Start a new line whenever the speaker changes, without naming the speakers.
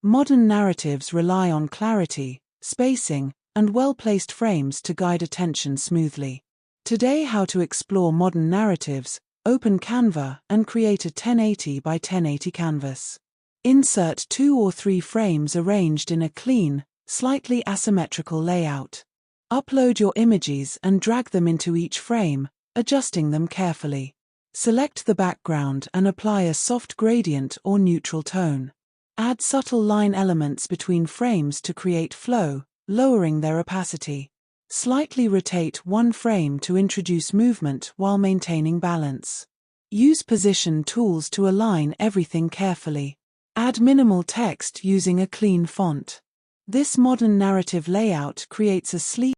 Modern narratives rely on clarity, spacing, and well-placed frames to guide attention smoothly. Today, how to explore modern narratives. Open Canva and create a 1080 by 1080 canvas. Insert 2 or 3 frames arranged in a clean, slightly asymmetrical layout. Upload your images and drag them into each frame, adjusting them carefully. Select the background and apply a soft gradient or neutral tone. Add subtle line elements between frames to create flow, lowering their opacity. Slightly rotate one frame to introduce movement while maintaining balance. Use position tools to align everything carefully. Add minimal text using a clean font. This modern narrative layout creates a sleek